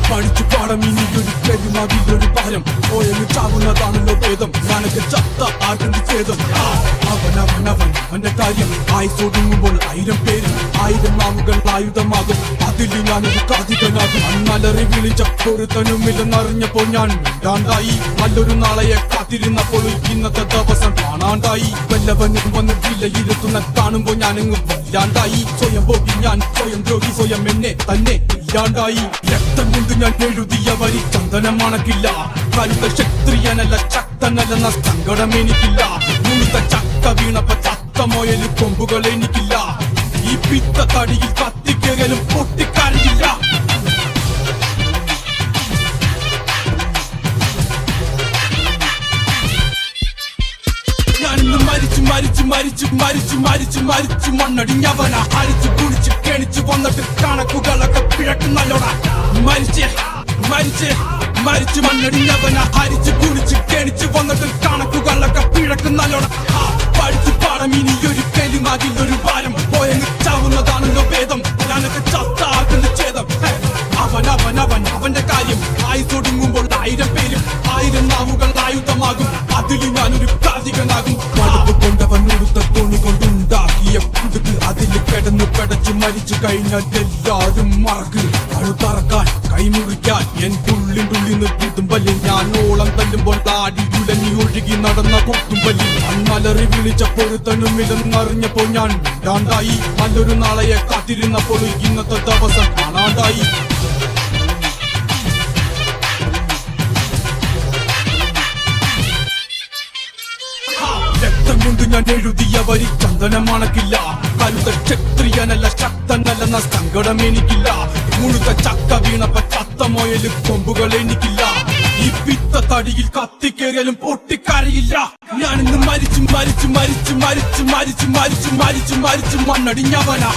പഠിച്ചു പാടം ഇനിയൊരിക്കലും അതിലൊരു ഭാരം പോയെന്ന് ചാവുന്നതാണല്ലോ ഭേദം ഞാനൊക്കെ ചത്ത ആർക്കെന്ത് ഛേദം അവന്റെ കാര്യം ആയിസൊടുങ്ങുമ്പോൾ 1000 പേര് 1000 നാവുകൾ ആയുധമാകും അതിൽ ഞാനൊരു കാതികനാകും അന്നലറി വിളിച്ച പൊരുത്തനുമില്ലെന്നറിഞ്ഞപ്പോൾ ഞാൻ മിണ്ടാണ്ടായി നല്ലൊരു നാളെയെ കാത്തിരുന്നപ്പോൾ ഇന്നത്തെ ദിവസം കാണാണ്ടായി വല്ലവനും വന്ന് വിലയിരുത്തുന്ന കാണുമ്പോൾ ഞാനങ്ങ് ഇല്ലാണ്ടായി സ്വയം പോകി ഞാൻ സ്വയം ദ്രോഹി സ്വയം എന്നെ തന്നെ ഇല്ലാണ്ടായി രക്തം കൊണ്ട് ഞാൻ എഴുതിയ വരി ചന്ദനമണക്കില്ല കരുത ക്ഷത്രിയനല്ല ശക്തനല്ലെന്ന സങ്കടം എനിക്കില്ല മുഴുത്ത ചക്ക വീണപ്പ ചത്തമോയല് കൊമ്പുകൾ എനിക്കില്ല ഈ പിത്ത തടിയിൽ കത്തിക്കലും പൊട്ടിക്കറിയില്ല ഞാനിന്ന് മരിച്ചു മരിച്ചു മരിച്ചു മരിച്ചു മരിച്ചു മരിച്ചു മണ്ണടിഞ്ഞവന അരിച്ചു കുടിച്ച് കെണിച്ചു വന്നിട്ട് കണക്കുകളൊക്കെ പിഴക്കുന്നല്ലോടാ മരിച്ച് മരിച്ച് മരിച്ചു മണ്ണടിഞ്ഞവന അരിച്ചു കുടിച്ച് കെണിച്ചു വന്നിട്ട് കണക്കുകളൊക്കെ പിഴക്കുന്നല്ലോടാ പഠിച്ചു പാടം ഇനിയൊരിക്കലും അതിലൊരു ഭാരം പോയെന്ന് ചാവുന്നതാണല്ലോ ഭേദം ഞാനൊക്കെ ചത്താകുന്ന ഛേദം അവന്റെ കാര്യം ആയിസൊടുങ്ങുമ്പോൾ 1000 പേരും 1000 നാവുകൾ ആയുധമാകും അതിൽ ഞാനൊരു കാതികനാകും പടുപ്പ് കൊണ്ടവൻ ഉടുത്ത തുണി കൊണ്ടുണ്ടാക്കിയ പുതുക്ക് അതിൽ കിടന്നു പടച്ചു മരിച്ചു കഴിഞ്ഞാൽ എല്ലാരും മറക്ക് അഴുതറക്കാൻ കൈമുറിക്കാൻ എൻ പുള്ളിന്റുള്ളിന്ന് കുത്തുമ്പല്ലി ഞാൻ ഓളം തല്ലുമ്പോൾ താടി ഉലഞ്ഞി ഒഴുകി നടന്ന കൊത്തുമ്പല്ലി അന്നലറി വിളിച്ച പൊരുത്തനുമില്ലെന്നറിഞ്ഞപ്പോൾ ഞാൻ മിണ്ടാണ്ടായി നല്ലൊരു നാളെയെ കാത്തിരുന്നപ്പോൾ ഇന്നത്തെ ദിവസം കാണാണ്ടായി രക്തം കൊണ്ട് ഞാൻ എഴുതിയ വരി ചന്ദനമണക്കില്ല കരുത ക്ഷത്രിയനല്ല ശക്തനല്ലെന്ന സങ്കടം എനിക്കില്ല മുഴുത്ത ചക്ക വീണപ്പ ചത്തമോയല് കൊമ്പുകൾ എനിക്കില്ല ഈ പിത്ത തടിയിൽ കത്തിക്കേറിയാലും പൊട്ടിക്കറിയില്ല ഞാനിന്ന് മരിച്ചു മരിച്ചു മരിച്ചു മരിച്ചു മരിച്ചു മരിച്ചു മരിച്ചു മരിച്ചു മണ്ണടിഞ്ഞവനാ